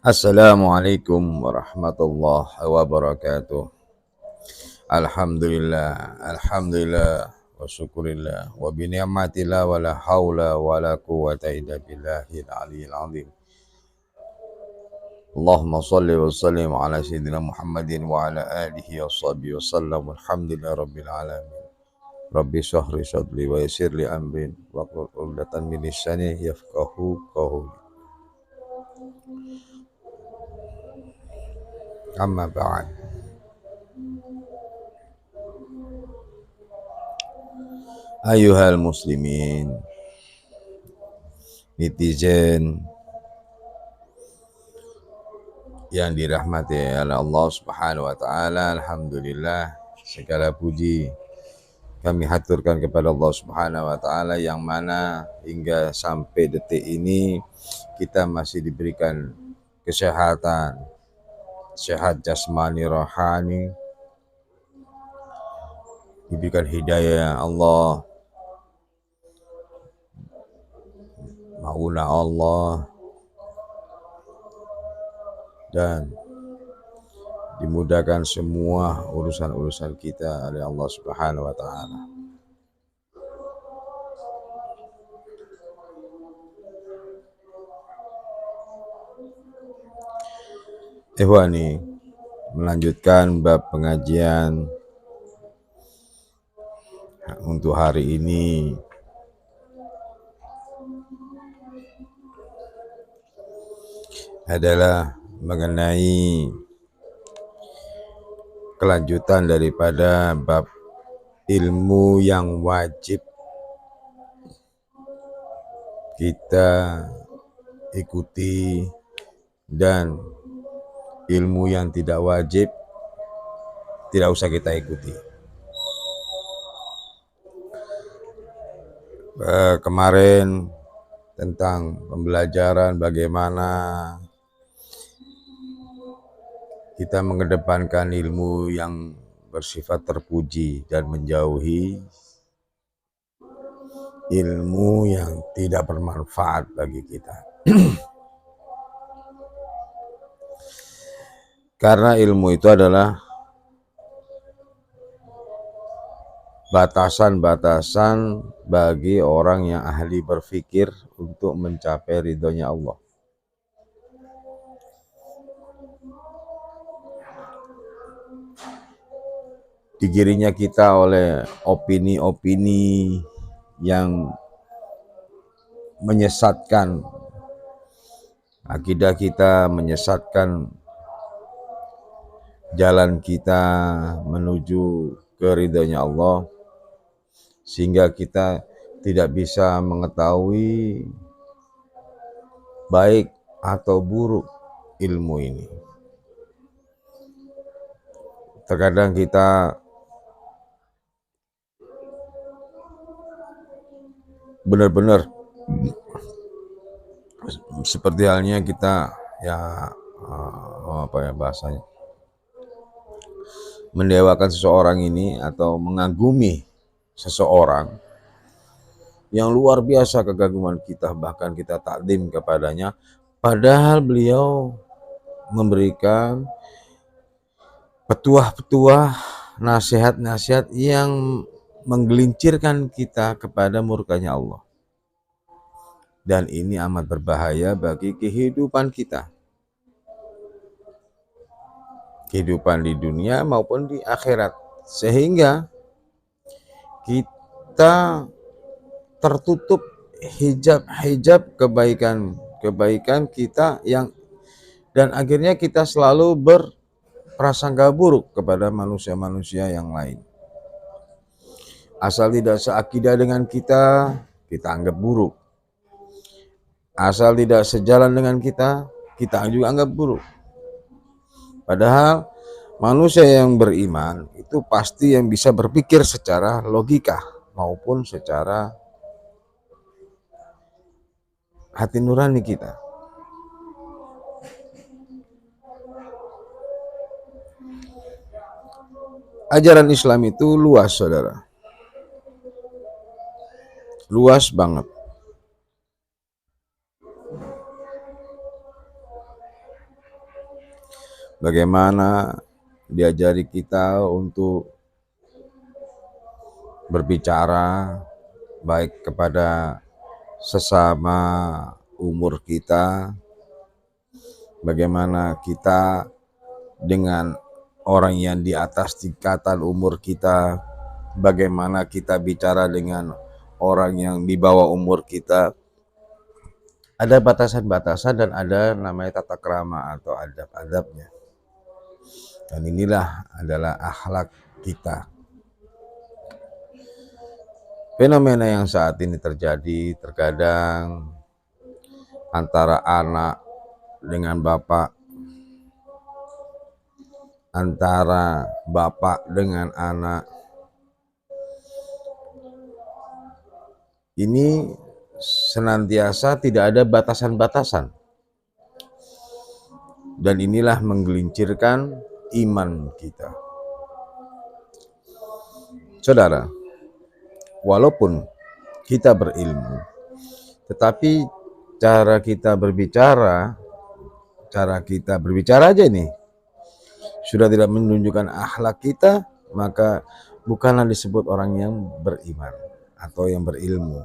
Assalamualaikum warahmatullahi wabarakatuh. Alhamdulillah wa syukurillah wa bi ni'matillah wa la haula wa la quwwata illa billahil aliyyil azim. Allahumma shalli wa sallim ala sayyidina Muhammadin wa ala alihi wa sahbihi wa sallam. Alhamdulillah rabbil alamin. Rabbi shrah li sadri wa yassir li amri wa hlul 'uqdatam min lisani yafqahu qawli. Amma ba'd. Ayuhal muslimin, netizen yang dirahmati oleh Allah Subhanahu wa taala, alhamdulillah segala puji kami haturkan kepada Allah Subhanahu wa taala yang mana hingga sampai detik ini kita masih diberikan kesehatan, sehat jasmani rohani, diberikan hidayah Allah, maula Allah, dan dimudahkan semua urusan-urusan kita oleh Allah Subhanahu wa taala. Ikhwani, melanjutkan bab pengajian untuk hari ini adalah mengenai kelanjutan daripada bab ilmu yang wajib kita ikuti dan ilmu yang tidak wajib tidak usah kita ikuti. Kemarin tentang pembelajaran bagaimana kita mengedepankan ilmu yang bersifat terpuji dan menjauhi ilmu yang tidak bermanfaat bagi kita. Karena ilmu itu adalah batasan-batasan bagi orang yang ahli berpikir untuk mencapai ridhonya Allah. Digiringnya kita oleh opini-opini yang menyesatkan akidah kita, menyesatkan jalan kita menuju ke ridhonya Allah, sehingga kita tidak bisa mengetahui baik atau buruk ilmu ini. Terkadang kita benar-benar seperti halnya kita bahasanya, mendewakan seseorang ini atau mengagumi seseorang yang luar biasa kegaguman kita, bahkan kita takdim kepadanya, padahal beliau memberikan petuah-petuah, nasihat-nasihat yang menggelincirkan kita kepada murkanya Allah. Dan ini amat berbahaya bagi kehidupan kita, kehidupan di dunia maupun di akhirat, sehingga kita tertutup hijab kebaikan kita yang, dan akhirnya kita selalu berprasangka buruk kepada manusia-manusia yang lain. Asal tidak seakidah dengan kita anggap buruk. Asal tidak sejalan dengan kita juga anggap buruk. Padahal manusia yang beriman itu pasti yang bisa berpikir secara logika maupun secara hati nurani kita. Ajaran Islam itu luas, saudara. Luas banget. bagaimana diajari kita untuk berbicara baik kepada sesama umur kita, bagaimana kita dengan orang yang di atas tingkatan umur kita, bagaimana kita bicara dengan orang yang di bawah umur kita. Ada batasan-batasan dan ada namanya tata krama atau adab-adabnya. Dan inilah adalah akhlak kita. Fenomena yang saat ini terjadi terkadang antara anak dengan bapak, antara bapak dengan anak, ini senantiasa tidak ada batasan-batasan. Dan inilah menggelincirkan iman kita. Saudara, walaupun kita berilmu, tetapi cara kita berbicara aja nih, sudah tidak menunjukkan akhlak kita, maka bukanlah disebut orang yang beriman atau yang berilmu.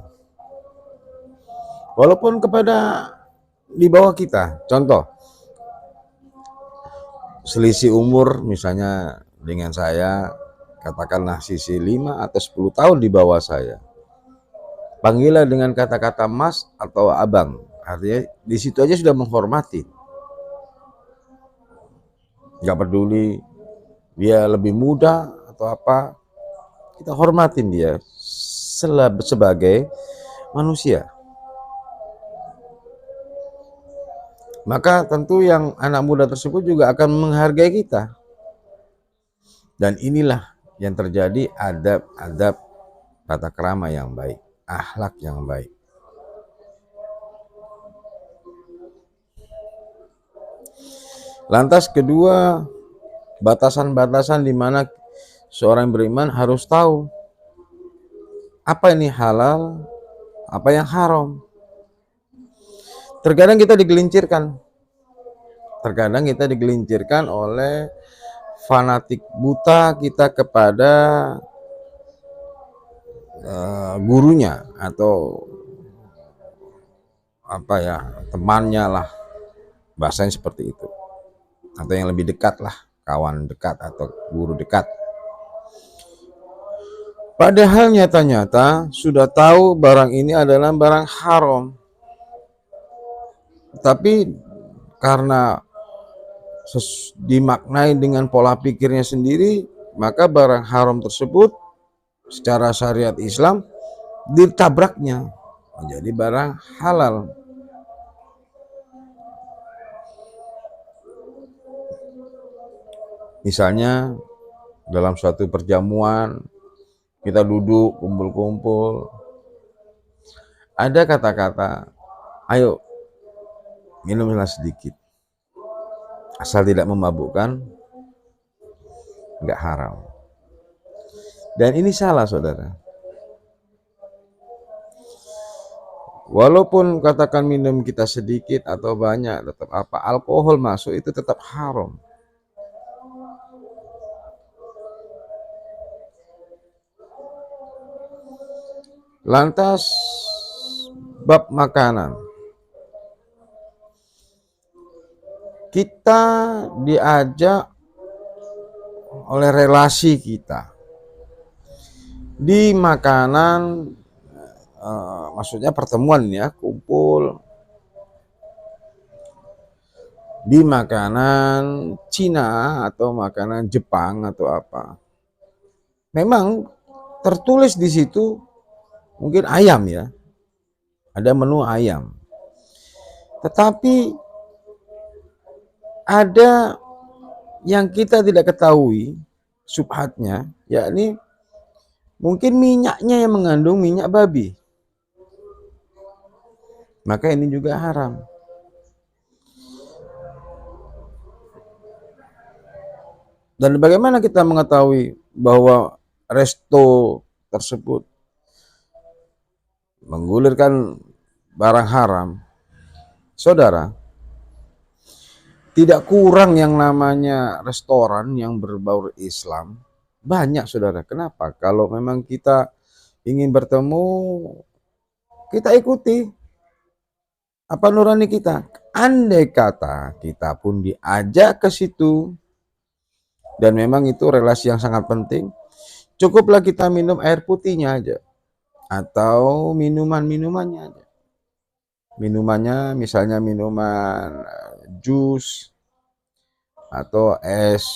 Walaupun kepada di bawah kita, contoh, selisih umur misalnya dengan saya, katakanlah sisi 5 atau 10 tahun di bawah saya, panggillah dengan kata-kata mas atau abang, artinya di situ aja sudah menghormati. Nggak peduli dia lebih muda atau apa, kita hormatin dia sebagai manusia. Maka tentu yang anak muda tersebut juga akan menghargai kita. Dan inilah yang terjadi, adab-adab tata krama yang baik, akhlak yang baik. Lantas kedua, batasan-batasan di mana seorang beriman harus tahu apa ini halal, apa yang haram. Terkadang kita digelincirkan oleh fanatik buta kita kepada gurunya atau apa ya, temannya lah, bahasanya seperti itu, atau yang lebih dekat lah, kawan dekat atau guru dekat. Padahal nyata-nyata sudah tahu barang ini adalah barang haram, tapi karena dimaknai dengan pola pikirnya sendiri, maka barang haram tersebut secara syariat Islam ditabraknya menjadi barang halal. Misalnya dalam suatu perjamuan kita duduk kumpul-kumpul, ada kata-kata, ayo minumlah sedikit, asal tidak memabukkan, nggak haram. Dan ini salah, saudara. Walaupun katakan minum kita sedikit atau banyak, tetap apa, alkohol masuk itu tetap haram. Lantas bab makanan, kita diajak oleh relasi kita di makanan, maksudnya pertemuan ya, kumpul di makanan Cina atau makanan Jepang atau apa. Memang tertulis di situ mungkin ayam ya, ada menu ayam, tetapi ada yang kita tidak ketahui subhatnya, yakni mungkin minyaknya yang mengandung minyak babi, maka ini juga haram. Dan bagaimana kita mengetahui bahwa resto tersebut menggulirkan barang haram? Saudara, Tidak kurang yang namanya restoran yang berbau Islam. Banyak saudara. Kenapa? Kalau memang kita ingin bertemu, kita ikuti apa nurani kita. Andai kata kita pun diajak ke situ, dan memang itu relasi yang sangat penting, cukuplah kita minum air putihnya aja. Atau minuman-minumannya aja. Minumannya misalnya minuman jus, atau es,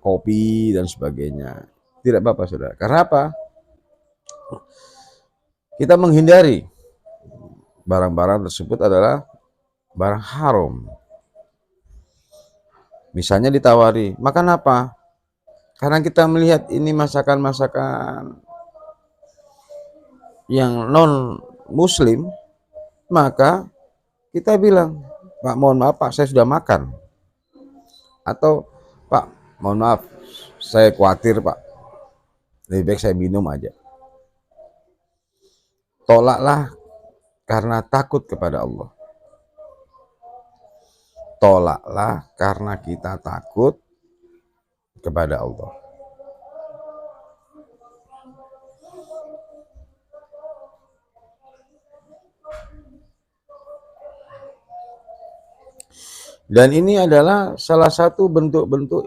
kopi dan sebagainya. Tidak apa-apa saudara. Karena apa? Kita menghindari barang-barang tersebut adalah barang haram. Misalnya ditawari, makan apa? Karena kita melihat ini masakan-masakan yang non muslim, maka kita bilang, Pak mohon maaf Pak, saya sudah makan. Atau Pak mohon maaf, saya khawatir Pak, lebih baik saya minum aja. Tolaklah karena takut kepada Allah. Tolaklah karena kita takut kepada Allah. Dan ini adalah salah satu bentuk-bentuk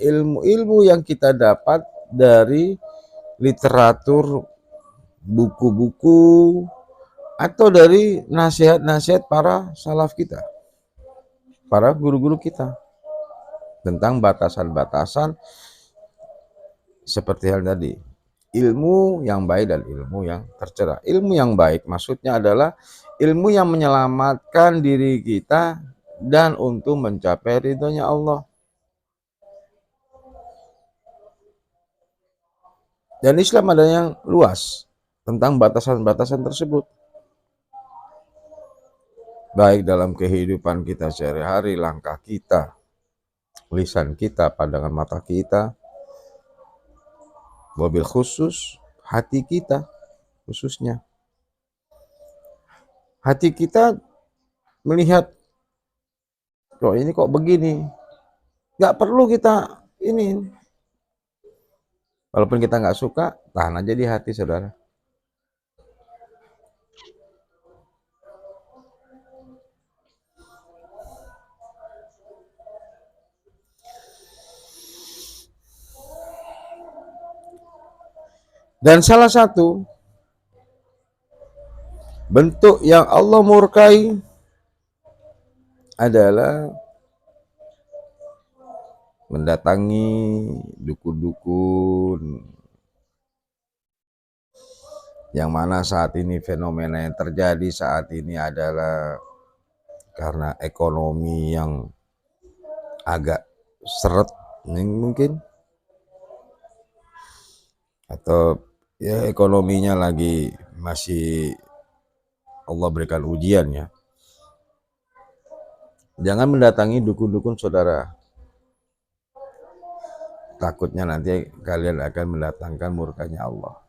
ilmu-ilmu yang kita dapat dari literatur, buku-buku, atau dari nasihat-nasihat para salaf kita, para guru-guru kita, tentang batasan-batasan seperti hal tadi, ilmu yang baik dan ilmu yang tercela. Ilmu yang baik maksudnya adalah ilmu yang menyelamatkan diri kita dan untuk mencapai ridhonya Allah. Dan Islam ada yang luas tentang batasan-batasan tersebut. Baik dalam kehidupan kita sehari-hari, langkah kita, lisan kita, pandangan mata kita, wabil khusus hati kita khususnya. Hati kita melihat, loh ini kok begini, nggak perlu kita ini. Walaupun kita nggak suka, tahan aja di hati saudara. Dan salah satu bentuk yang Allah murkai adalah mendatangi dukun-dukun, yang mana saat ini fenomena yang terjadi saat ini adalah karena ekonomi yang agak seret mungkin, atau ya ekonominya lagi masih Allah berikan ujian ya. Jangan mendatangi dukun-dukun saudara. Takutnya nanti kalian akan mendatangkan murkanya Allah.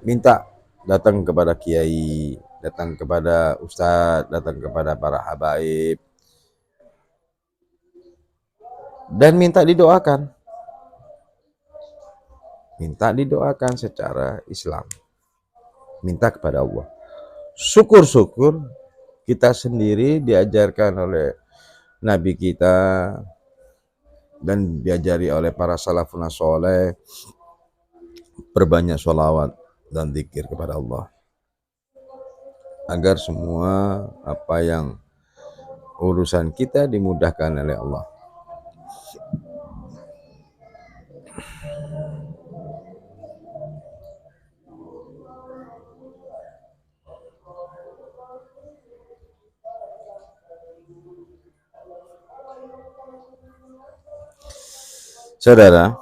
Minta datang kepada kiai, datang kepada ustadz, datang kepada para habaib, dan minta didoakan. Minta didoakan secara Islam. Minta kepada Allah. Syukur-syukur kita sendiri diajarkan oleh Nabi kita dan diajari oleh para salafun soleh, perbanyak sholawat dan zikir kepada Allah, agar semua apa yang urusan kita dimudahkan oleh Allah. Saudara,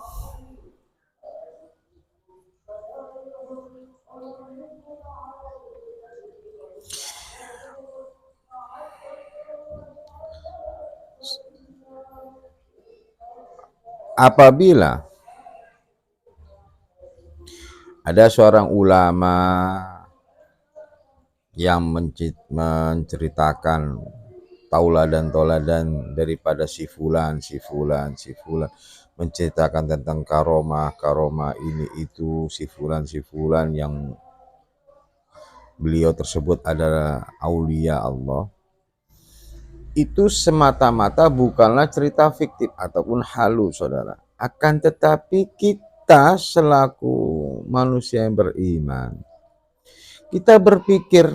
apabila ada seorang ulama yang menceritakan tauladan-tauladan daripada si fulan, menceritakan tentang karomah ini itu si fulan yang beliau tersebut adalah aulia Allah. Itu semata-mata bukanlah cerita fiktif ataupun halu, saudara. Akan tetapi kita selaku manusia yang beriman, kita berpikir,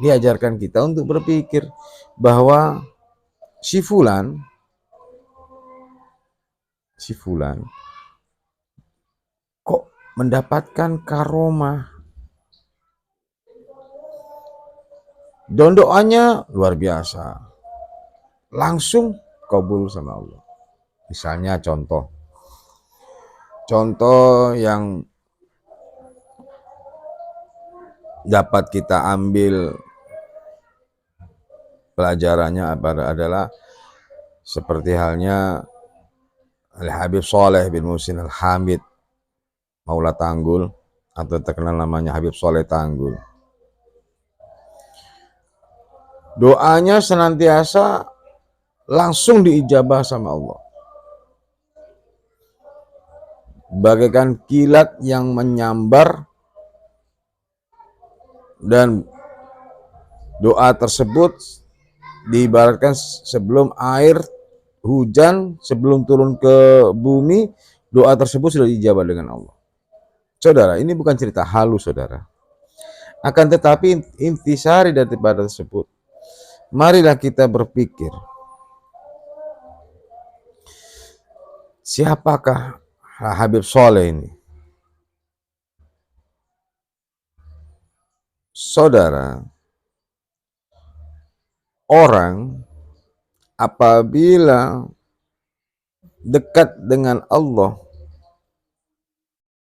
diajarkan kita untuk berpikir bahwa si fulan kok mendapatkan karomah, dan doanya luar biasa, langsung kabul sama Allah. Misalnya contoh yang dapat kita ambil pelajarannya adalah seperti halnya Al-Habib Saleh bin Muhsin Al-Hamid Maula Tanggul, atau terkenal namanya Habib Saleh Tanggul. Doanya senantiasa langsung diijabah sama Allah, bagaikan kilat yang menyambar, dan doa tersebut diibaratkan sebelum air hujan, sebelum turun ke bumi, doa tersebut sudah diijabah dengan Allah. Saudara, ini bukan cerita halus, saudara. Akan tetapi intisari daripada tersebut, marilah kita berpikir, siapakah Habib Saleh ini? Saudara, orang apabila dekat dengan Allah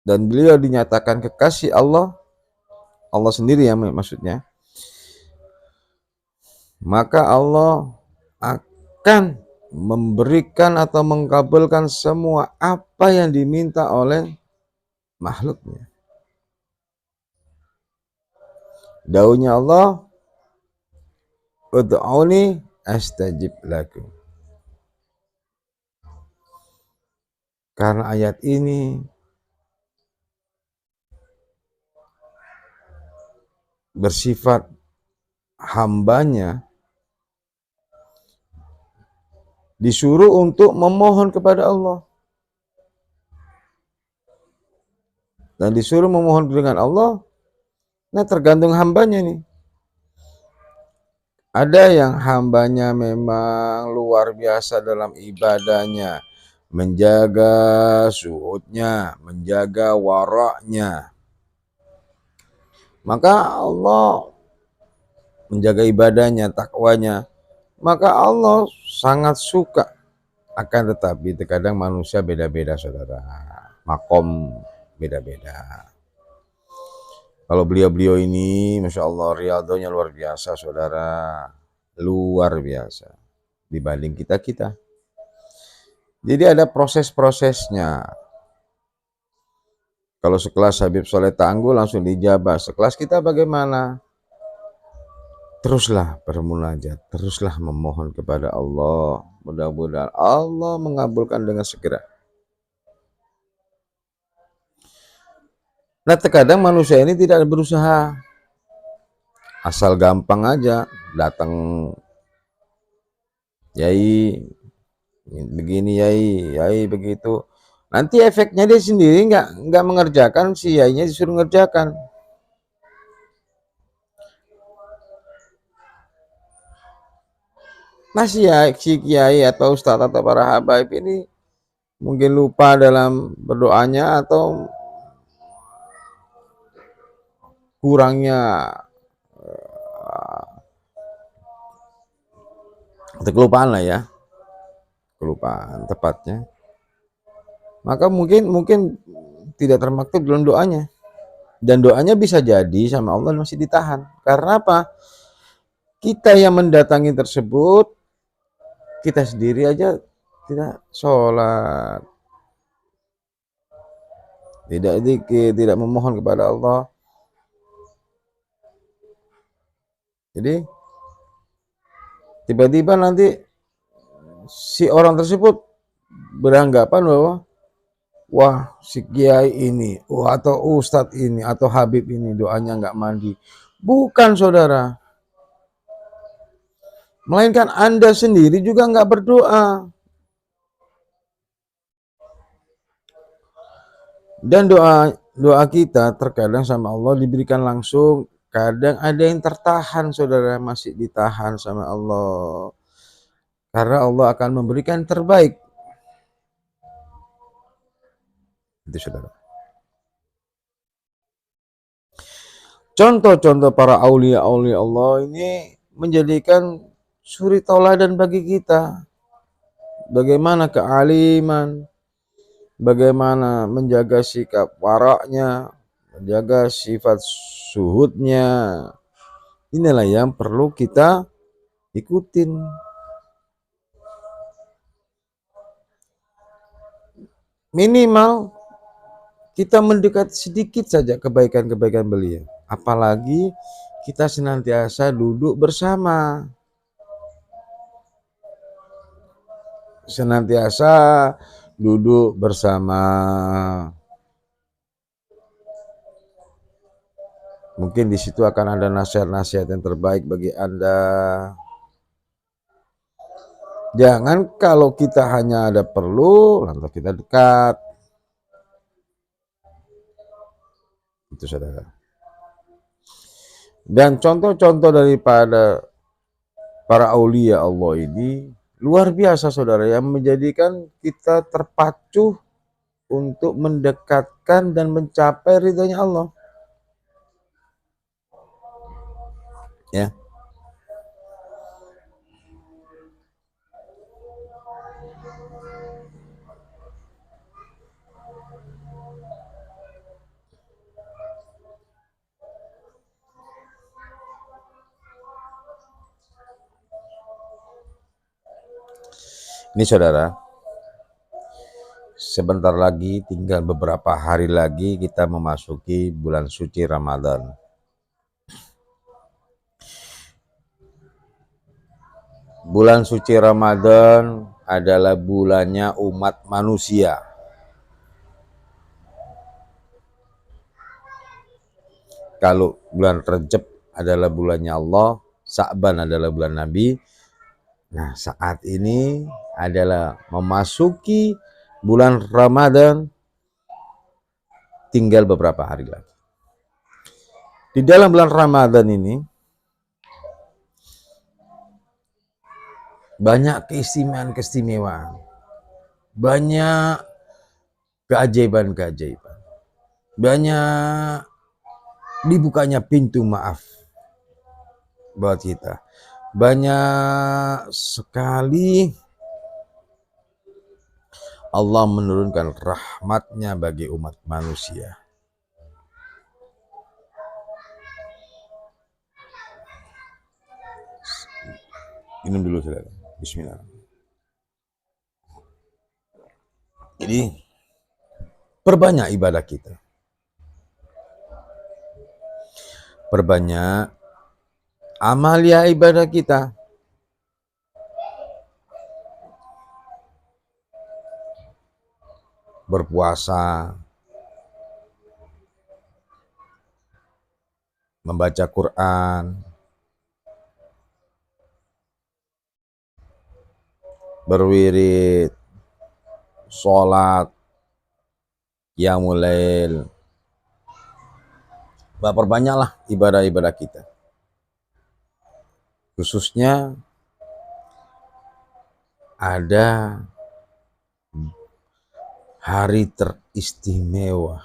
dan beliau dinyatakan kekasih Allah sendiri ya maksudnya, maka Allah akan memberikan atau mengabulkan semua apa yang diminta oleh makhluknya. Daunya Allah, ud'uni astajib lakum. Karena ayat ini bersifat hambanya disuruh untuk memohon kepada Allah, dan disuruh memohon dengan Allah. Nah, tergantung hambanya nih. Ada yang hambanya memang luar biasa dalam ibadahnya, menjaga suhudnya, menjaga waraknya, maka Allah menjaga ibadahnya, takwanya, maka Allah sangat suka. Akan tetapi terkadang manusia beda-beda, saudara, makom beda-beda. Kalau beliau-beliau ini, Masya Allah, riadonya luar biasa, saudara, luar biasa dibanding kita. Jadi ada proses-prosesnya. Kalau sekelas Habib Saleh Tanggul langsung dijabah, sekelas kita bagaimana? Teruslah bermunajat, teruslah memohon kepada Allah. Mudah-mudahan Allah mengabulkan dengan segera. Nah, terkadang manusia ini tidak berusaha, asal gampang aja datang, yai begini, yai begitu. Nanti efeknya dia sendiri nggak mengerjakan, si yainya disuruh ngerjakan. Nah, si kiai atau ustadz atau para habaib ini mungkin lupa dalam berdoanya atau kurangnya atau kelupaan lah ya, kelupaan tepatnya, maka mungkin tidak termaktub dalam doanya, dan doanya bisa jadi sama Allah masih ditahan. Karena apa? Kita yang mendatangi tersebut, kita sendiri aja tidak sholat, tidak zikir, tidak memohon kepada Allah. Jadi tiba-tiba nanti si orang tersebut beranggapan bahwa wah si kiai ini, wah atau ustadz ini, atau habib ini doanya nggak mandi. Bukan saudara, melainkan Anda sendiri juga nggak berdoa. Dan doa kita terkadang sama Allah diberikan langsung, kadang ada yang tertahan saudara, masih ditahan sama Allah. Karena Allah akan memberikan terbaik. Itu saudara. Contoh-contoh para aulia-aulia Allah ini menjadikan suri tauladan bagi kita. Bagaimana kealiman, bagaimana menjaga sikap waraknya, menjaga sifat suhudnya. Inilah yang perlu kita ikutin. Minimal kita mendekat sedikit saja kebaikan-kebaikan beliau. Apalagi kita senantiasa duduk bersama. Senantiasa duduk bersama. Mungkin di situ akan ada nasihat-nasihat yang terbaik bagi Anda. Jangan kalau kita hanya ada perlu, lantas kita dekat. Itu saudara. Dan contoh-contoh daripada para aulia Allah ini luar biasa saudara, yang menjadikan kita terpacu untuk mendekatkan dan mencapai ridhonya Allah. Ya. Ini saudara, sebentar lagi, tinggal beberapa hari lagi kita memasuki bulan suci Ramadan. Bulan suci Ramadan adalah bulannya umat manusia. Kalau bulan Rajab adalah bulannya Allah, Sa'ban adalah bulan Nabi. Nah, saat ini adalah memasuki bulan Ramadan, tinggal beberapa hari lagi. Di dalam bulan Ramadan ini banyak keistimewaan, banyak keajaiban, banyak dibukanya pintu maaf buat kita. Banyak sekali Allah menurunkan rahmatnya bagi umat manusia. Minum dulu saudara. Bismillah. Jadi perbanyak ibadah kita. Perbanyak amalia ibadah kita. Berpuasa, membaca Quran, berwirid, sholat, qiyamul lail. Perbanyaklah ibadah-ibadah kita. Khususnya ada hari teristimewa,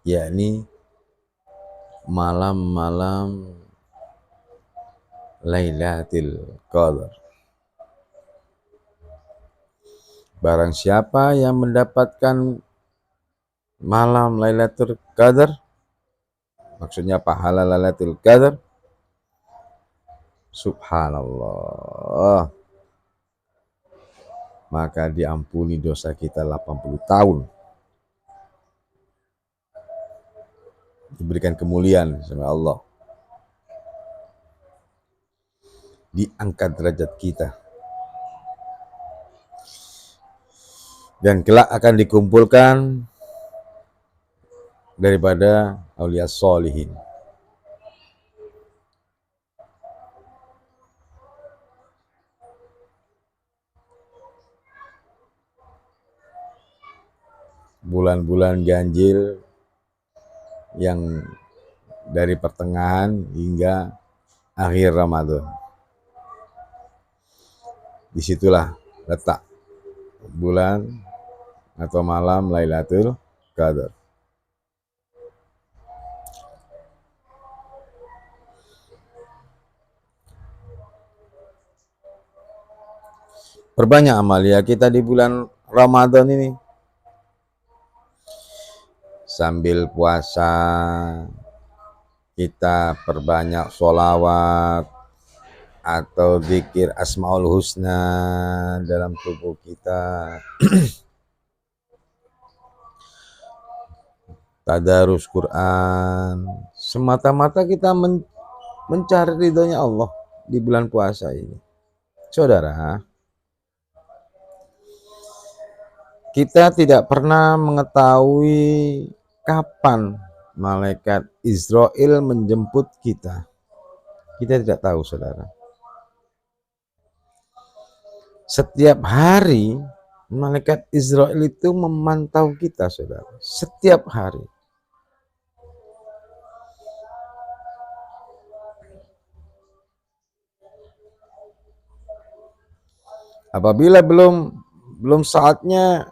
yakni malam-malam Lailatul Qadar. Barang siapa yang mendapatkan malam Lailatul Qadar, maksudnya pahala Lailatul Qadar, subhanallah, maka diampuni dosa kita 80 tahun. diberikan kemuliaan sama Allah, diangkat derajat kita, dan kelak akan dikumpulkan daripada aulia sholihin. Bulan-bulan ganjil yang dari pertengahan hingga akhir Ramadan. Disitulah letak bulan atau malam Lailatul Qadar. Perbanyak amal ya kita di bulan Ramadan ini. Sambil puasa kita perbanyak sholawat atau zikir Asmaul Husna dalam tubuh kita. Tadarus Quran, semata-mata kita mencari ridhonya Allah di bulan puasa ini. Saudara, kita tidak pernah mengetahui kapan malaikat Israel menjemput kita. Kita tidak tahu, saudara. Setiap hari malaikat Israel itu memantau kita, saudara. Setiap hari. Apabila belum saatnya,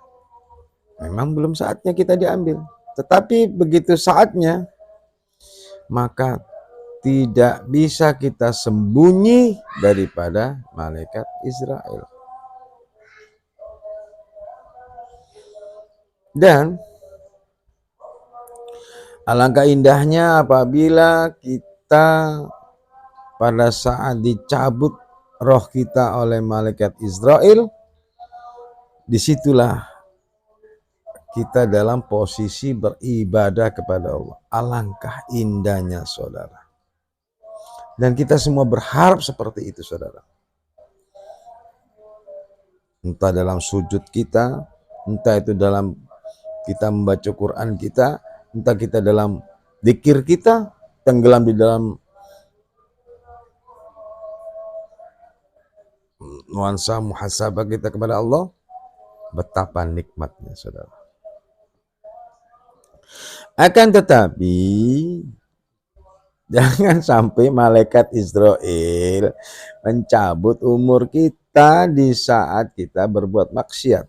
memang belum saatnya kita diambil. Tetapi begitu saatnya, maka tidak bisa kita sembunyi daripada malaikat Israel. Dan alangkah indahnya apabila kita pada saat dicabut roh kita oleh malaikat Israel, disitulah kita dalam posisi beribadah kepada Allah. Alangkah indahnya, saudara. Dan kita semua berharap seperti itu, saudara. Entah dalam sujud kita, entah itu dalam kita membaca Quran kita, entah kita dalam zikir kita, tenggelam di dalam nuansa muhasabah kita kepada Allah, betapa nikmatnya, saudara. Akan tetapi jangan sampai malaikat Israel mencabut umur kita di saat kita berbuat maksiat.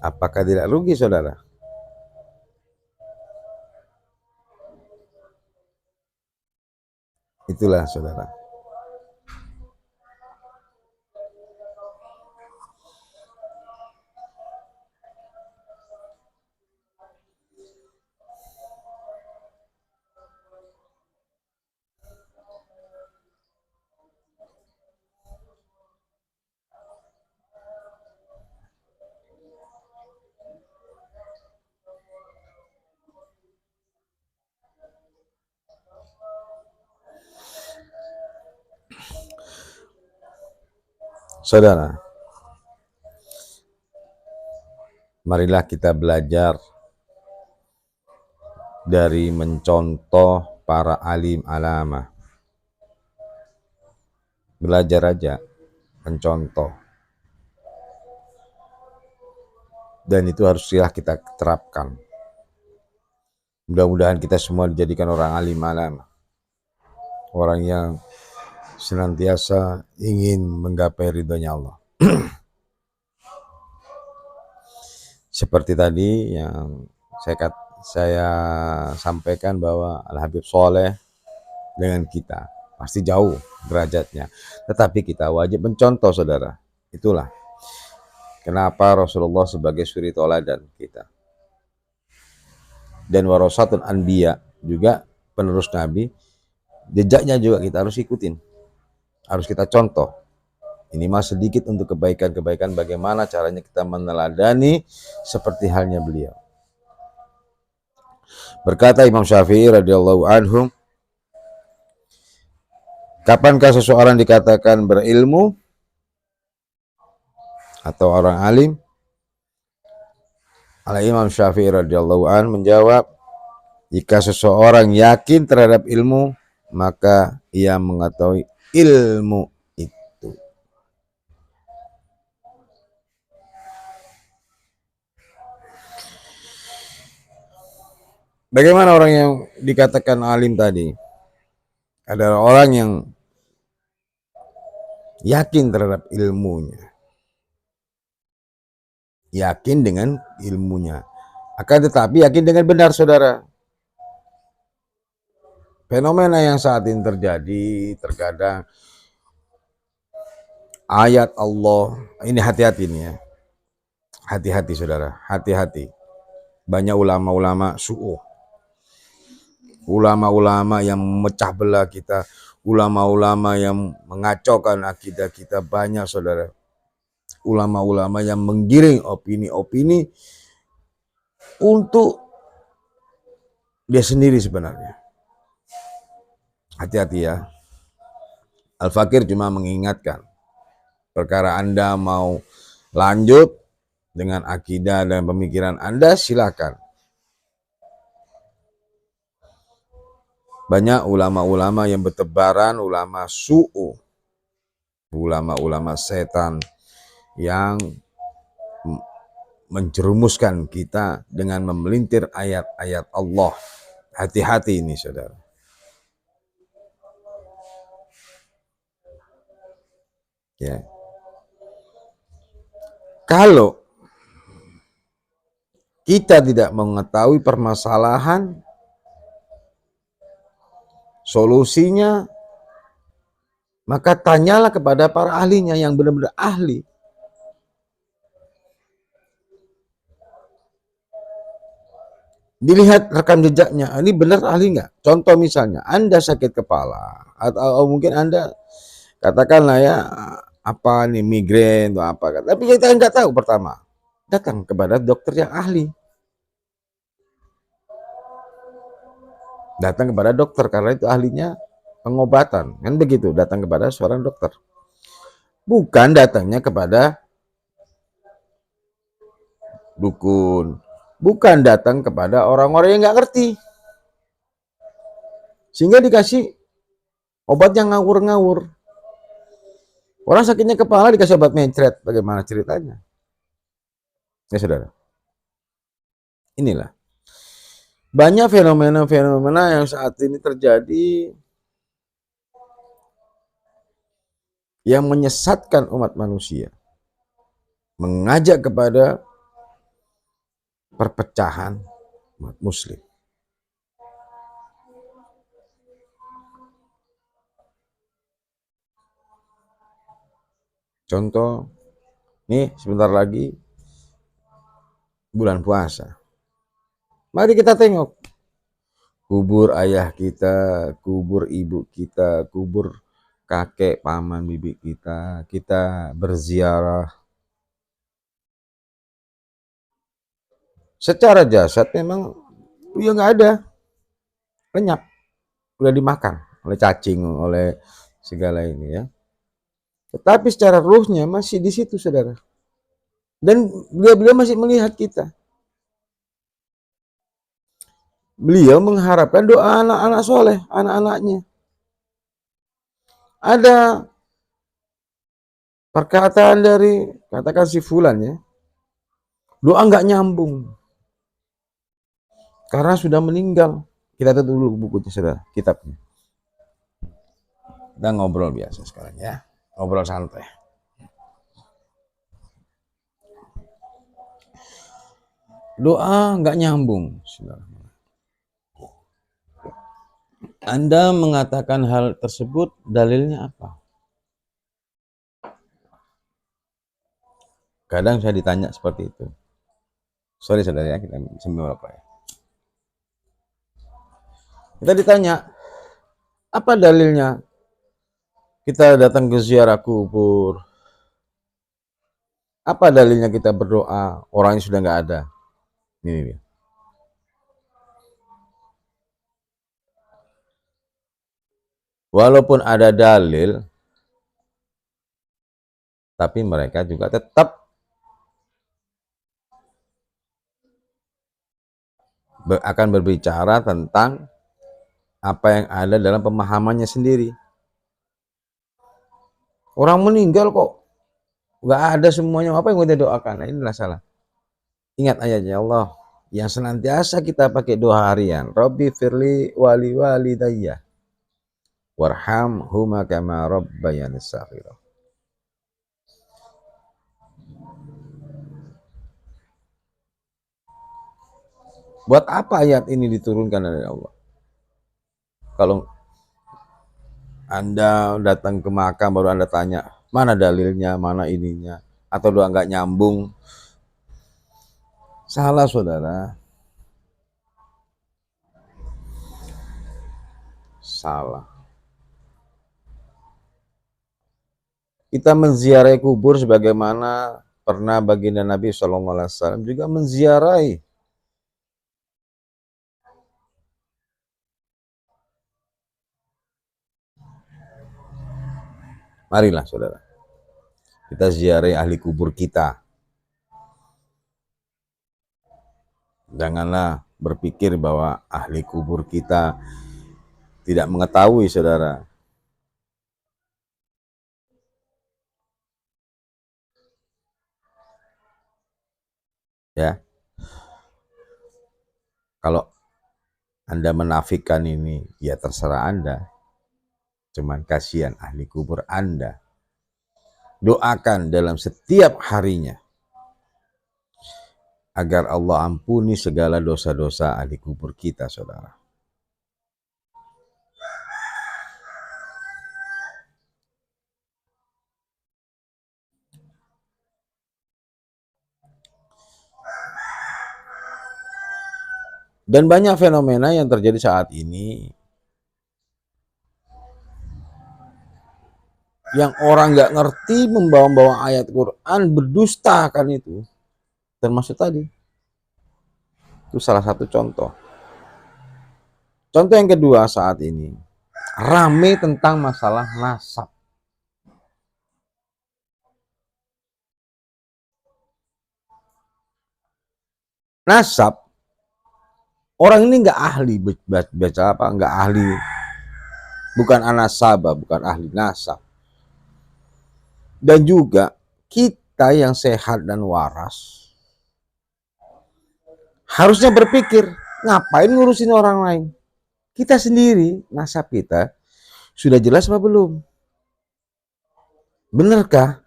Apakah tidak rugi, saudara? Itulah, saudara. Saudara, marilah kita belajar dari mencontoh para alim alama. Belajar aja, mencontoh. Dan itu haruslah kita terapkan. Mudah-mudahan kita semua dijadikan orang alim alama. Orang yang senantiasa ingin menggapai ridhonya Allah. Seperti tadi yang saya sampaikan bahwa Al-Habib Soleh dengan kita pasti jauh derajatnya, tetapi kita wajib mencontoh, saudara. Itulah kenapa Rasulullah sebagai suri toladan kita, dan warasatul anbiya juga penerus Nabi, jejaknya juga kita harus ikutin, harus kita contoh. Ini mah sedikit untuk kebaikan-kebaikan, bagaimana caranya kita meneladani seperti halnya beliau. Berkata Imam Syafi'i radhiyallahu anhu, kapankah seseorang dikatakan berilmu atau orang alim? Imam Syafi'i radhiyallahu anhu menjawab, jika seseorang yakin terhadap ilmu, maka ia mengetahui ilmu itu. Bagaimana orang yang dikatakan alim tadi? Adalah orang yang yakin terhadap ilmunya. Yakin dengan ilmunya. Akan tetapi yakin dengan benar, saudara. Fenomena yang saat ini terjadi, terkadang ayat Allah, ini hati-hati nih ya. Hati-hati saudara, hati-hati. Banyak ulama-ulama su'uh. Ulama-ulama yang memecah belah kita, ulama-ulama yang mengacaukan akidah kita, banyak saudara. Ulama-ulama yang menggiring opini-opini untuk dia sendiri sebenarnya. Hati-hati ya. Al-Fakir cuma mengingatkan, perkara Anda mau lanjut dengan akidah dan pemikiran Anda, silakan. Banyak ulama-ulama yang bertebaran, ulama su'u, ulama-ulama setan yang menjerumuskan kita dengan memelintir ayat-ayat Allah. Hati-hati ini saudara. Ya. Kalau kita tidak mengetahui permasalahan, solusinya, maka tanyalah kepada para ahlinya yang benar-benar ahli. Dilihat rekam jejaknya, ini benar ahli nggak? Contoh misalnya, Anda sakit kepala, atau mungkin Anda katakanlah ya, apa nih migrain atau apa. Tapi kita nggak tahu pertama. Datang kepada dokter yang ahli. Datang kepada dokter karena itu ahlinya pengobatan. Kan begitu, datang kepada seorang dokter. Bukan datangnya kepada dukun. Bukan datang kepada orang-orang yang nggak ngerti. Sehingga dikasih obat yang ngawur-ngawur. Orang sakitnya kepala dikasih obat mencret. Bagaimana ceritanya? Ya saudara. Inilah. Banyak fenomena-fenomena yang saat ini terjadi yang menyesatkan umat manusia. Mengajak kepada perpecahan umat muslim. Contoh, nih sebentar lagi bulan puasa. Mari kita tengok kubur ayah kita, kubur ibu kita, kubur kakek, paman, bibi kita, kita berziarah. Secara jasad memang ya nggak ada, lenyap, udah dimakan oleh cacing, oleh segala ini ya. Tetapi secara ruhnya masih di situ saudara. Dan beliau masih melihat kita. Beliau mengharapkan doa anak-anak soleh, anak-anaknya. Ada perkataan dari, katakan si fulan ya, doa nggak nyambung. Karena sudah meninggal. Kita tutup dulu bukunya saudara, kitabnya. Kita ngobrol biasa sekarang ya, ngobrol santai. Doa nggak nyambung, saudara. Anda mengatakan hal tersebut, dalilnya apa? Kadang saya ditanya seperti itu. Sorry saudara ya, kita semua apa ya. Kita ditanya, apa dalilnya kita datang ke ziarah kubur? Apa dalilnya kita berdoa, orangnya sudah nggak ada? Ini dia. Walaupun ada dalil, tapi mereka juga tetap akan berbicara tentang apa yang ada dalam pemahamannya sendiri. Orang meninggal kok nggak ada semuanya, apa yang kita doakan? Nah, inilah salah. Ingat ayatnya Allah yang senantiasa kita pakai doa harian. Rabbi firli wali walidayya warhamhuma kama rabbayani shaghira. Buat apa ayat ini diturunkan oleh Allah? Kalau Anda datang ke makam baru Anda tanya, mana dalilnya, mana ininya, atau doa nggak nyambung. Salah, saudara. Salah. Kita menziarahi kubur sebagaimana pernah baginda Nabi SAW juga menziarahi. Marilah, saudara, kita ziarahi ahli kubur kita. Janganlah berpikir bahwa ahli kubur kita tidak mengetahui, saudara. Ya, kalau Anda menafikan ini, ya terserah Anda. Cuman kasihan ahli kubur Anda. Doakan dalam setiap harinya agar Allah ampuni segala dosa-dosa ahli kubur kita, saudara. Dan banyak fenomena yang terjadi saat ini yang orang nggak ngerti membawa-bawa ayat Quran, berdusta kan itu. Termasuk tadi. Itu salah satu contoh. Contoh yang kedua saat ini, rame tentang masalah nasab. Nasab, orang ini nggak ahli baca apa, nggak ahli, bukan anasaba, bukan ahli nasab. Dan juga kita yang sehat dan waras harusnya berpikir, ngapain ngurusin orang lain? Kita sendiri, nasab kita sudah jelas apa belum? Benarkah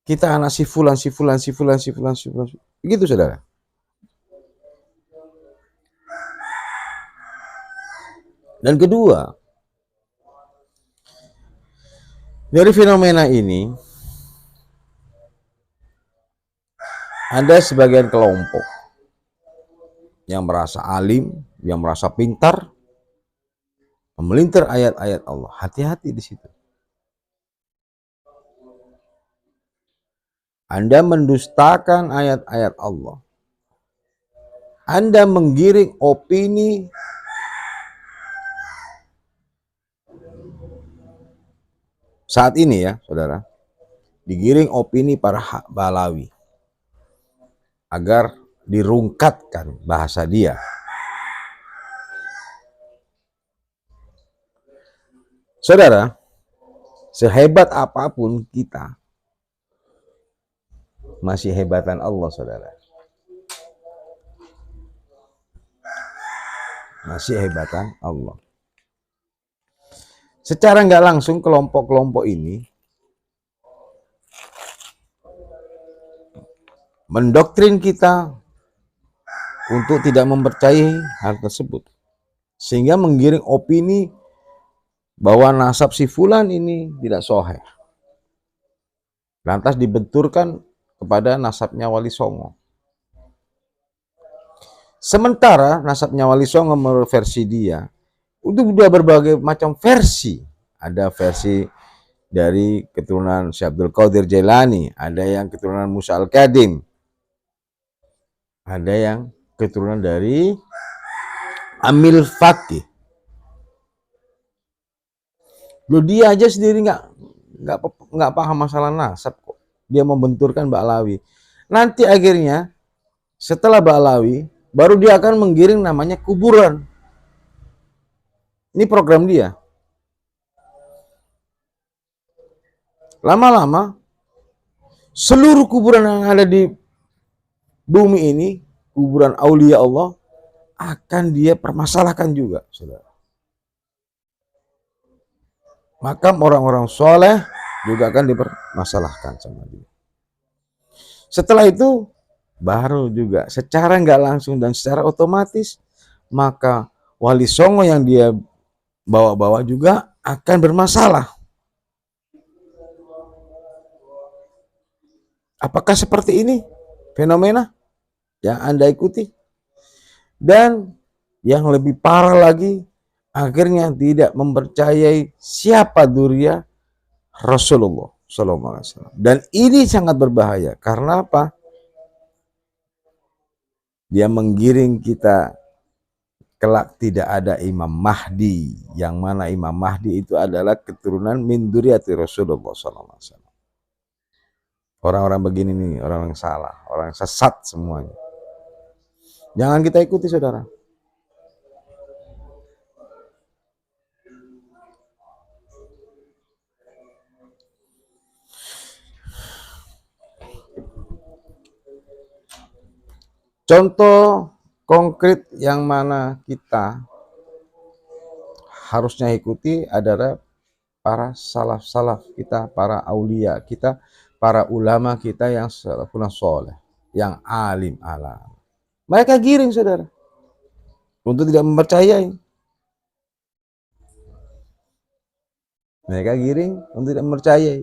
kita anak si fulan, si fulan, si fulan, si fulan, si fulan? Begitu, saudara. Dan kedua, dari fenomena ini, ada sebagian kelompok yang merasa alim, yang merasa pintar, memelintir ayat-ayat Allah. Hati-hati di situ. Anda mendustakan ayat-ayat Allah. Anda menggiring opini saat ini, ya, saudara. Digiring opini para Balawi agar dirungkatkan bahasa dia. Saudara, sehebat apapun kita, masih hebatan Allah, saudara. Masih hebatan Allah. Secara nggak langsung kelompok-kelompok ini mendoktrin kita untuk tidak mempercayai hal tersebut, sehingga menggiring opini bahwa nasab si fulan ini tidak sahih. Lantas dibenturkan kepada nasabnya Wali Songo. Sementara nasabnya Wali Songo menurut versi dia, itu sudah berbagai macam versi. Ada versi dari keturunan Syekh Abdul Qadir Jailani, ada yang keturunan Musa Al-Kadim, ada yang keturunan dari Amil Faqih. Loh, dia aja sendiri nggak paham masalah nasab kok. Dia membenturkan Ba'lawi. Nanti akhirnya setelah Ba'lawi baru dia akan menggiring namanya kuburan. Ini program dia. Lama-lama seluruh kuburan yang ada di bumi ini, kuburan aulia Allah, akan dia permasalahkan juga, saudara. Makam orang-orang soleh juga akan dipermasalahkan sama dia. Setelah itu baru juga secara nggak langsung dan secara otomatis maka wali songo yang dia bawa-bawa juga akan bermasalah. Apakah seperti ini fenomena yang Anda ikuti? Dan yang lebih parah lagi, akhirnya tidak mempercayai siapa Duria Rasulullah SAW. Dan ini sangat berbahaya. Karena apa? Dia menggiring kita kelak tidak ada Imam Mahdi, yang mana Imam Mahdi itu adalah keturunan min Duriyati Rasulullah SAW. Orang-orang begini nih, orang yang salah, orang yang sesat semuanya. Jangan kita ikuti, saudara. Contoh konkret yang mana kita harusnya ikuti adalah para salaf-salaf kita, para aulia kita, para ulama kita yang salafun soleh, yang alim alam. Mereka giring, saudara, untuk tidak mempercayai. Mereka giring untuk tidak mempercayai.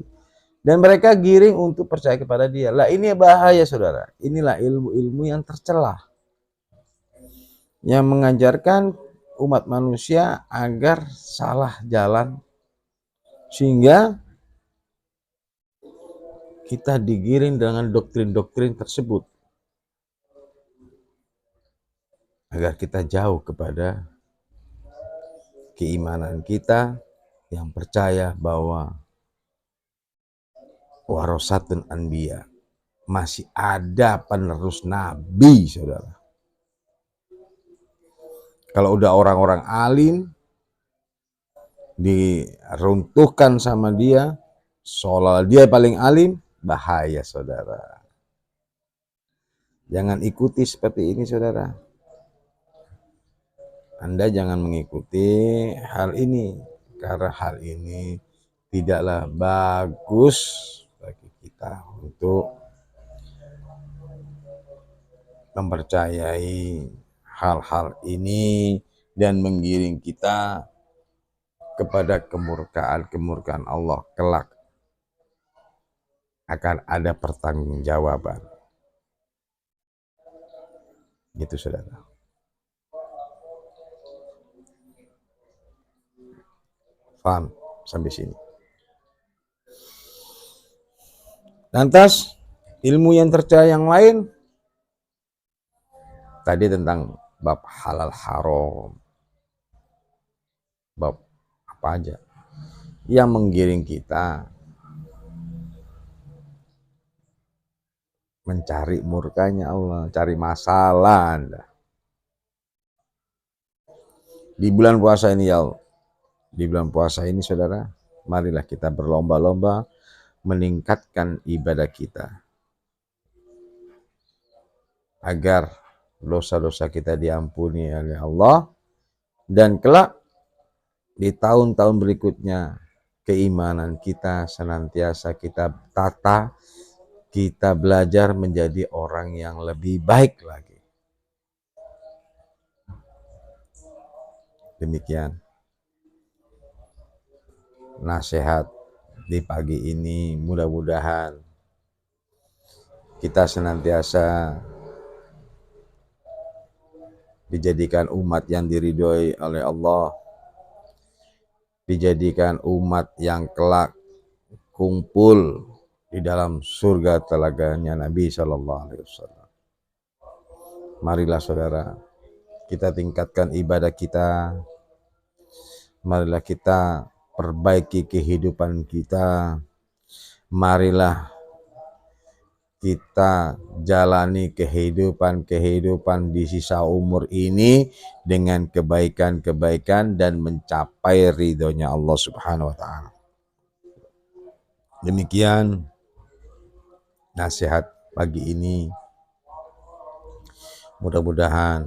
Dan mereka giring untuk percaya kepada dia. Lah, ini bahaya, saudara. Inilah ilmu-ilmu yang tercelah, yang mengajarkan umat manusia agar salah jalan, sehingga kita digiring dengan doktrin-doktrin tersebut agar kita jauh kepada keimanan kita yang percaya bahwa warasatun anbiya, masih ada penerus nabi, saudara. Kalau udah orang-orang alim diruntuhkan sama dia, seolah dia paling alim, bahaya, saudara. Jangan ikuti seperti ini, saudara. Anda jangan mengikuti hal ini, karena hal ini tidaklah bagus bagi kita untuk mempercayai hal-hal ini dan menggiring kita kepada kemurkaan Allah kelak. Akan ada pertanggungjawaban. Gitu, saudara. Paham sampai sini? Lantas ilmu yang tercela yang lain tadi tentang bab halal haram, bab apa aja yang menggiring kita mencari murkanya Allah, cari masalah Anda. Di bulan puasa ini, ya Allah, di bulan puasa ini, saudara, marilah kita berlomba-lomba meningkatkan ibadah kita agar dosa-dosa kita diampuni oleh Allah, dan kelak di tahun-tahun berikutnya keimanan kita senantiasa kita tata, kita belajar menjadi orang yang lebih baik lagi. Demikian nasihat di pagi ini, mudah-mudahan kita senantiasa dijadikan umat yang diridhoi oleh Allah, dijadikan umat yang kelak kumpul di dalam surga telaganya Nabi Shallallahu Alaihi Wasallam. Marilah, saudara, kita tingkatkan ibadah kita. Marilah kita perbaiki kehidupan kita. Marilah kita jalani kehidupan di sisa umur ini dengan kebaikan-kebaikan dan mencapai ridhonya Allah Subhanahu wa Ta'ala. Demikian nasihat pagi ini. Mudah-mudahan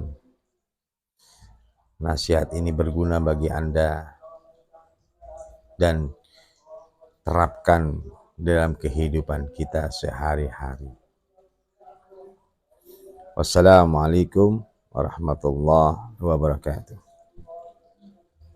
nasihat ini berguna bagi Anda dan terapkan dalam kehidupan kita sehari-hari. Wassalamualaikum warahmatullahi wabarakatuh.